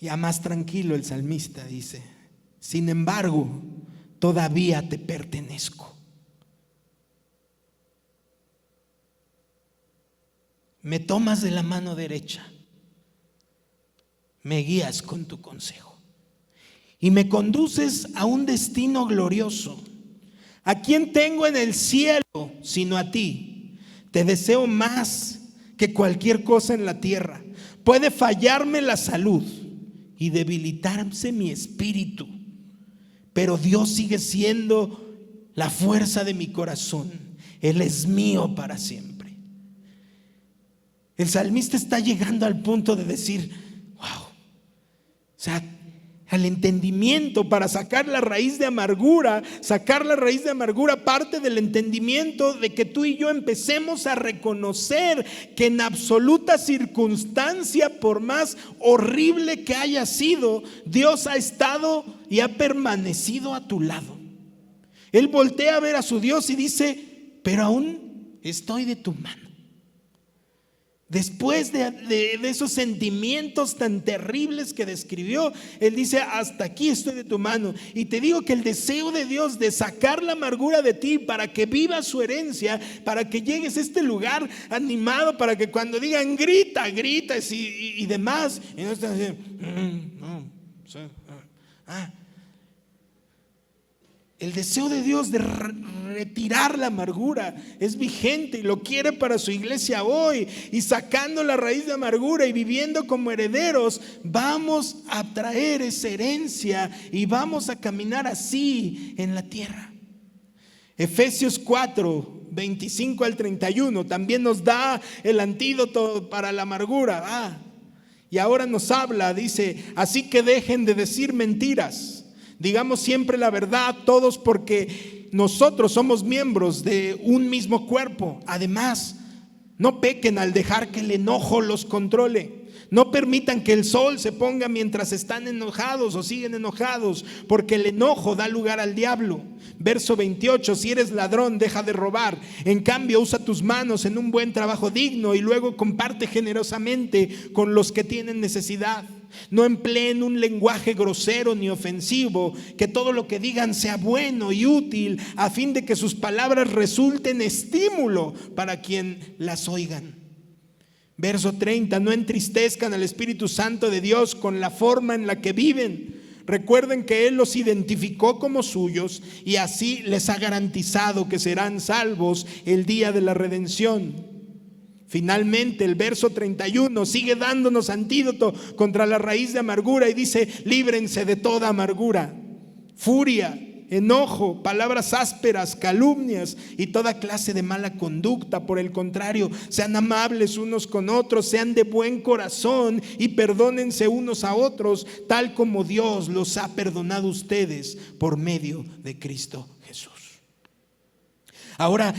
A: Ya más tranquilo el salmista dice: sin embargo, todavía te pertenezco. Me tomas de la mano derecha, me guías con tu consejo y me conduces a un destino glorioso. ¿A quién tengo en el cielo sino a ti? Te deseo más que cualquier cosa en la tierra. Puede fallarme la salud y debilitarse mi espíritu, pero Dios sigue siendo la fuerza de mi corazón. Él es mío para siempre. El salmista está llegando al punto de decir, wow, o sea, al entendimiento para sacar la raíz de amargura. Sacar la raíz de amargura parte del entendimiento de que tú y yo empecemos a reconocer que en absoluta circunstancia, por más horrible que haya sido, Dios ha estado y ha permanecido a tu lado. Él voltea a ver a su Dios y dice, pero aún estoy de tu mano. Después de esos sentimientos tan terribles que describió, Él dice, hasta aquí estoy de tu mano. Y te digo que el deseo de Dios de sacar la amargura de ti para que vivas su herencia, para que llegues a este lugar animado, para que cuando digan grita, grites y demás, y no estás así, el deseo de Dios de retirar la amargura es vigente y lo quiere para su iglesia hoy. Y sacando la raíz de amargura y viviendo como herederos, vamos a traer esa herencia y vamos a caminar así en la tierra. Efesios 4, 25 al 31 también nos da el antídoto para la amargura. Y ahora nos habla, dice, así que dejen de decir mentiras. Digamos siempre la verdad todos, porque nosotros somos miembros de un mismo cuerpo. Además, no pequen al dejar que el enojo los controle. No permitan que el sol se ponga mientras están enojados o siguen enojados, porque el enojo da lugar al diablo. Verso 28, si eres ladrón, deja de robar. En cambio, usa tus manos en un buen trabajo digno y luego comparte generosamente con los que tienen necesidad. No empleen un lenguaje grosero ni ofensivo, que todo lo que digan sea bueno y útil, a fin de que sus palabras resulten estímulo para quien las oigan. Verso 30, no entristezcan al Espíritu Santo de Dios con la forma en la que viven. Recuerden que Él los identificó como suyos y así les ha garantizado que serán salvos el día de la redención. Finalmente, el verso 31 sigue dándonos antídoto contra la raíz de amargura y dice, líbrense de toda amargura, furia, enojo, palabras ásperas, calumnias y toda clase de mala conducta. Por el contrario, sean amables unos con otros, sean de buen corazón y perdónense unos a otros, tal como Dios los ha perdonado a ustedes por medio de Cristo Jesús. Ahora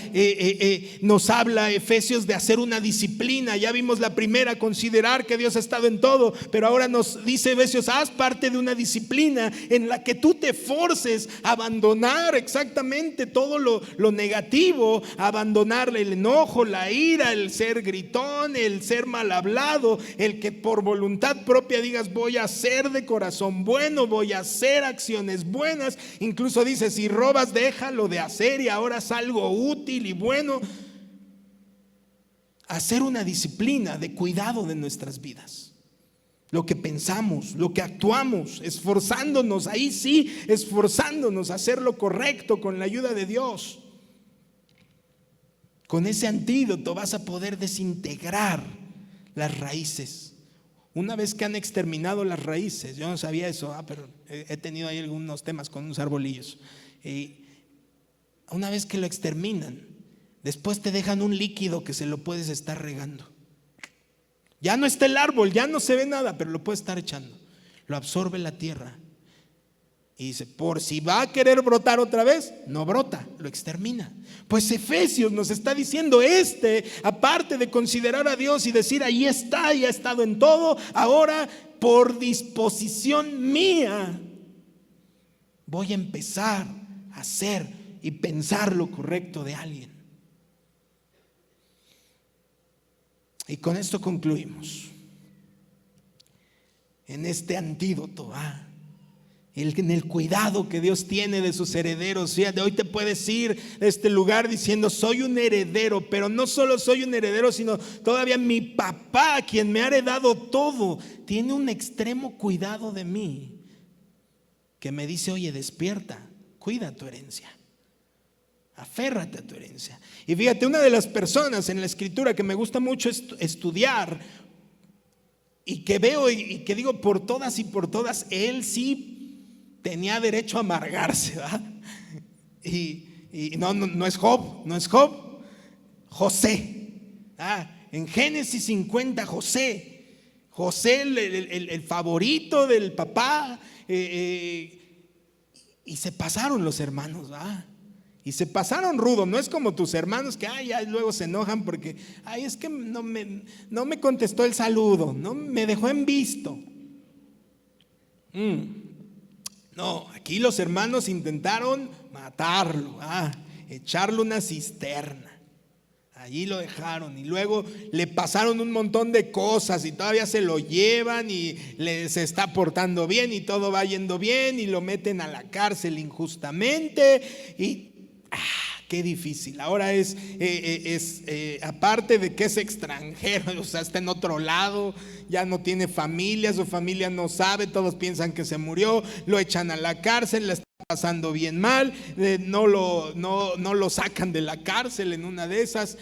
A: nos habla Efesios de hacer una disciplina. Ya vimos la primera, considerar que Dios ha estado en todo, pero ahora nos dice Efesios, haz parte de una disciplina en la que tú te forces a abandonar exactamente todo lo negativo, a abandonar el enojo, la ira, el ser gritón, el ser mal hablado, el que por voluntad propia digas voy a ser de corazón bueno, voy a hacer acciones buenas. Incluso dice, si robas, déjalo de hacer y ahora haz algo útil y bueno. Hacer una disciplina de cuidado de nuestras vidas, lo que pensamos, lo que actuamos, esforzándonos, ahí sí, esforzándonos a hacer lo correcto con la ayuda de Dios. Con ese antídoto vas a poder desintegrar las raíces. Una vez que han exterminado las raíces, yo no sabía eso, pero he tenido ahí algunos temas con unos arbolillos. Una vez que lo exterminan, después te dejan un líquido que se lo puedes estar regando. Ya no está el árbol, ya no se ve nada, pero lo puedes estar echando. Lo absorbe la tierra. Y dice, por si va a querer brotar otra vez, no brota, lo extermina. Pues Efesios nos está diciendo, aparte de considerar a Dios y decir, ahí está, y ha estado en todo, ahora por disposición mía voy a empezar a hacer y pensar lo correcto de alguien. Y con esto concluimos en este antídoto, en el cuidado que Dios tiene de sus herederos. Fíjate, hoy te puedes ir de este lugar diciendo, soy un heredero, pero no solo soy un heredero, sino todavía mi papá, quien me ha heredado todo, tiene un extremo cuidado de mí, que me dice, oye, despierta, cuida tu herencia. Aférrate a tu herencia. Y fíjate, una de las personas en la escritura que me gusta mucho estudiar y que veo y que digo por todas y por todas, él sí tenía derecho a amargarse, ¿verdad? Y no es Job, José. En Génesis 50, José, el favorito del papá, y se pasaron los hermanos, ¿verdad? Y se pasaron rudo. No es como tus hermanos que ya luego se enojan porque es que no me contestó el saludo, no me dejó en visto. No, aquí los hermanos intentaron matarlo, echarle una cisterna. Allí lo dejaron y luego le pasaron un montón de cosas y todavía se lo llevan y se está portando bien y todo va yendo bien y lo meten a la cárcel injustamente y qué difícil. Ahora es aparte de que es extranjero, o sea, está en otro lado, ya no tiene familia, su familia no sabe, todos piensan que se murió, lo echan a la cárcel, la está pasando bien mal, no lo sacan de la cárcel en una de esas.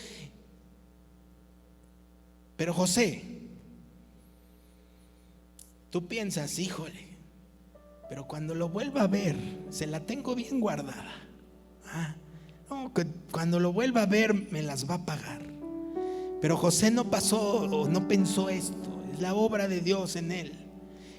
A: Pero José, tú piensas, híjole, pero cuando lo vuelva a ver, se la tengo bien guardada. No, que cuando lo vuelva a ver me las va a pagar. Pero José no pensó esto. Es la obra de Dios en él.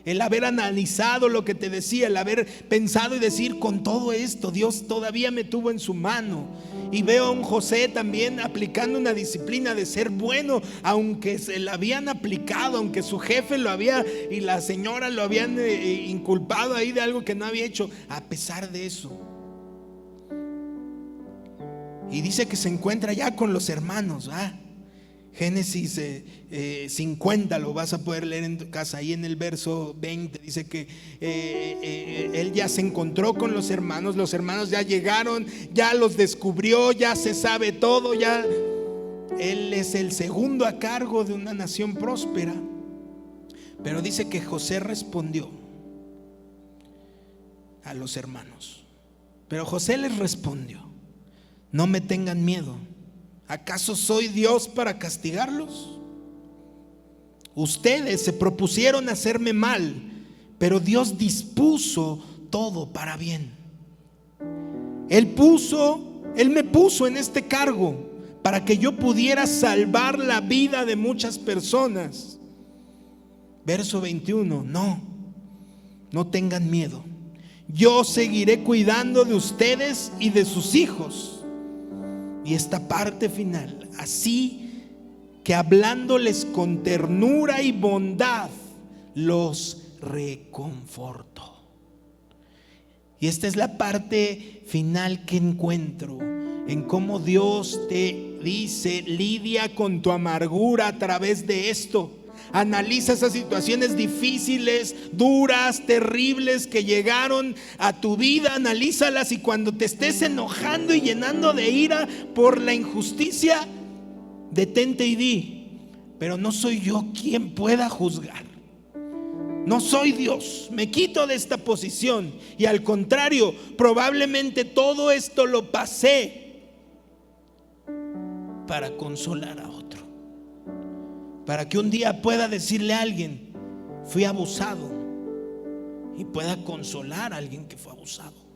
A: El haber analizado lo que te decía, el haber pensado y decir, con todo esto Dios todavía me tuvo en su mano. Y veo a un José también aplicando una disciplina de ser bueno, aunque se la habían aplicado, aunque su jefe lo había y la señora lo habían inculpado ahí de algo que no había hecho. A pesar de eso, y dice que se encuentra ya con los hermanos. Génesis 50 lo vas a poder leer en tu casa. Ahí en el verso 20 dice que él ya se encontró con los hermanos ya llegaron, ya los descubrió, ya se sabe todo, ya él es el segundo a cargo de una nación próspera. Pero dice que José respondió a los hermanos, pero José les respondió: no me tengan miedo. ¿Acaso soy Dios para castigarlos? Ustedes se propusieron hacerme mal, pero Dios dispuso todo para bien. Él me puso en este cargo para que yo pudiera salvar la vida de muchas personas. Verso 21, no tengan miedo. Yo seguiré cuidando de ustedes y de sus hijos. Y esta parte final: así que hablándoles con ternura y bondad, los reconfortó. Y esta es la parte final que encuentro en cómo Dios te dice: lidia con tu amargura a través de esto. Analiza esas situaciones difíciles, duras, terribles que llegaron a tu vida. Analízalas, y cuando te estés enojando y llenando de ira por la injusticia, detente y di: pero no soy yo quien pueda juzgar. No soy Dios, me quito de esta posición. Y al contrario, probablemente todo esto lo pasé para consolar a otro, para que un día pueda decirle a alguien: fui abusado, y pueda consolar a alguien que fue abusado.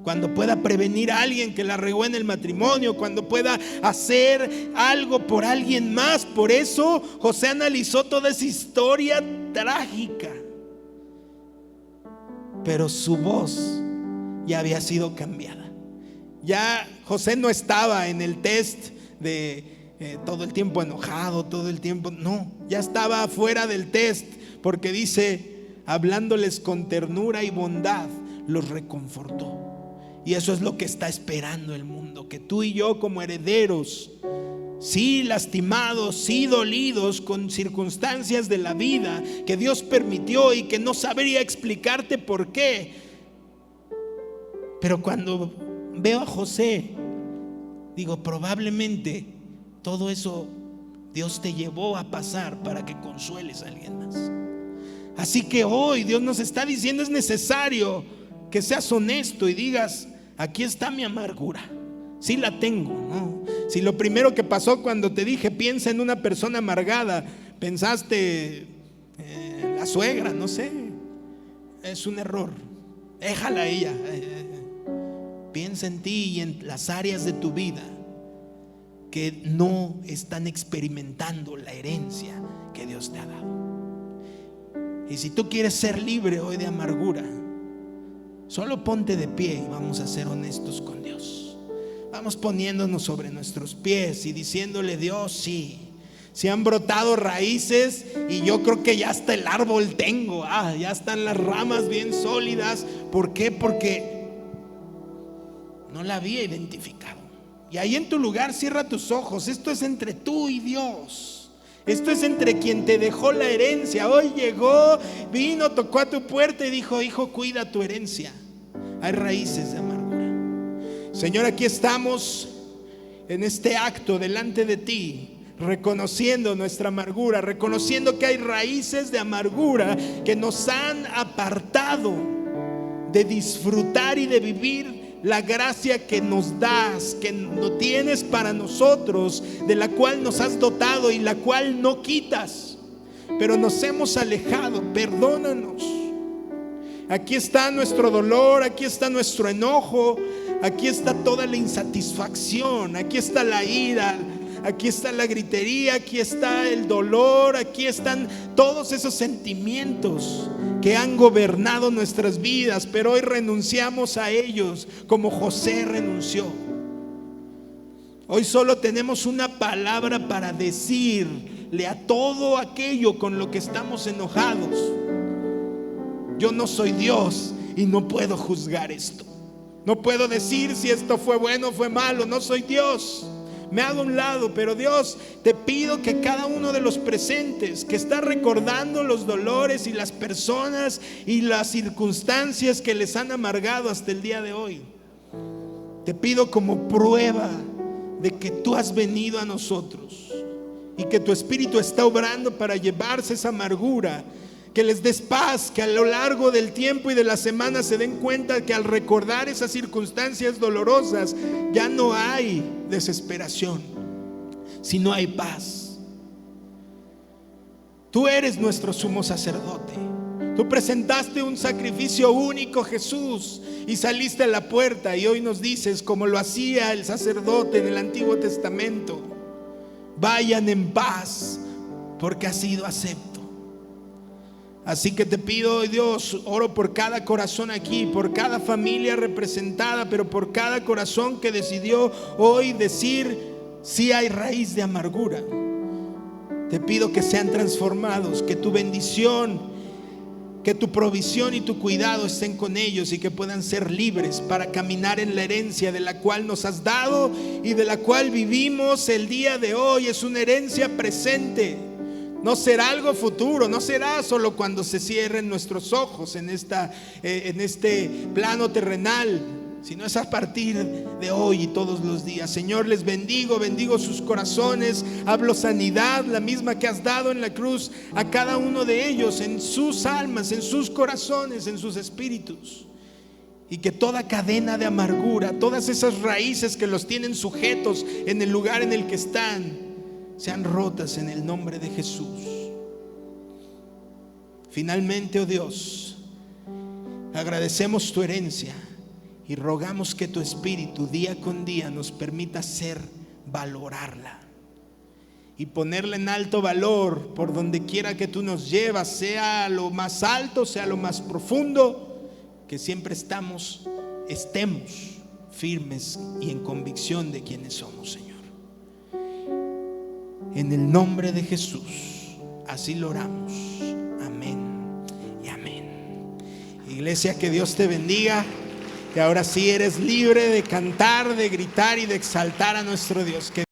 A: Cuando pueda prevenir a alguien que la regó en el matrimonio, cuando pueda hacer algo por alguien más. Por eso José analizó toda esa historia trágica, pero su voz ya había sido cambiada. Ya José no estaba en el test de todo el tiempo enojado, todo el tiempo. No, ya estaba fuera del test, porque dice: hablándoles con ternura y bondad, los reconfortó. Y eso es lo que está esperando el mundo, que tú y yo, como herederos, sí lastimados, sí dolidos con circunstancias de la vida que Dios permitió y que no sabría explicarte por qué, pero cuando veo a José, digo: probablemente todo eso Dios te llevó a pasar para que consueles a alguien más. Así que hoy Dios nos está diciendo: es necesario que seas honesto y digas: aquí está mi amargura, sí la tengo, ¿no? Si lo primero que pasó cuando te dije piensa en una persona amargada, pensaste la suegra, no sé, es un error. Déjala a ella. Piensa en ti y en las áreas de tu vida que no están experimentando la herencia que Dios te ha dado. Y si tú quieres ser libre hoy de amargura, solo ponte de pie y vamos a ser honestos con Dios. Vamos poniéndonos sobre nuestros pies y diciéndole: Dios, sí han brotado raíces, y yo creo que ya hasta el árbol tengo, ya están las ramas bien sólidas. ¿Por qué? Porque no la había identificado. Y ahí en tu lugar cierra tus ojos. Esto es entre tú y Dios. Esto es entre quien te dejó la herencia. Hoy llegó, vino, tocó a tu puerta y dijo: hijo, cuida tu herencia. Hay raíces de amargura. Señor, aquí estamos en este acto delante de ti, reconociendo nuestra amargura, reconociendo que hay raíces de amargura que nos han apartado de disfrutar y de vivir la gracia que nos das, que no tienes para nosotros, de la cual nos has dotado y la cual no quitas, pero nos hemos alejado. Perdónanos. Aquí está nuestro dolor, aquí está nuestro enojo, aquí está toda la insatisfacción, aquí está la ira, aquí está la gritería, aquí está el dolor, aquí están todos esos sentimientos que han gobernado nuestras vidas, pero hoy renunciamos a ellos como José renunció. Hoy solo tenemos una palabra para decirle a todo aquello con lo que estamos enojados: yo no soy Dios y no puedo juzgar esto. No puedo decir si esto fue bueno o fue malo. No soy Dios. Me hago a un lado. Pero Dios, te pido que cada uno de los presentes que está recordando los dolores y las personas y las circunstancias que les han amargado hasta el día de hoy, te pido como prueba de que tú has venido a nosotros y que tu Espíritu está obrando para llevarse esa amargura, que les des paz, que a lo largo del tiempo y de la semana se den cuenta que al recordar esas circunstancias dolorosas ya no hay desesperación, sino hay paz. Tú eres nuestro sumo sacerdote. Tú presentaste un sacrificio único, Jesús, y saliste a la puerta, y hoy nos dices, como lo hacía el sacerdote en el Antiguo Testamento: vayan en paz porque ha sido acepto. Así que te pido, Dios, oro por cada corazón aquí, por cada familia representada, pero por cada corazón que decidió hoy decir: sí hay raíz de amargura. Te pido que sean transformados, que tu bendición, que tu provisión y tu cuidado estén con ellos y que puedan ser libres para caminar en la herencia de la cual nos has dado y de la cual vivimos el día de hoy. Es una herencia presente. No será algo futuro, no será solo cuando se cierren nuestros ojos en este plano terrenal, sino es a partir de hoy y todos los días. Señor, les bendigo sus corazones, hablo sanidad, la misma que has dado en la cruz a cada uno de ellos, en sus almas, en sus corazones, en sus espíritus. Y que toda cadena de amargura, todas esas raíces que los tienen sujetos en el lugar en el que están, sean rotas en el nombre de Jesús. Finalmente, oh Dios, agradecemos tu herencia y rogamos que tu Espíritu día con día nos permita valorarla y ponerla en alto valor por donde quiera que tú nos llevas, sea lo más alto, sea lo más profundo, que siempre estemos firmes y en convicción de quiénes somos, Señor. En el nombre de Jesús, así lo oramos. Amén y amén. Iglesia, que Dios te bendiga. Que ahora sí eres libre de cantar, de gritar y de exaltar a nuestro Dios. Que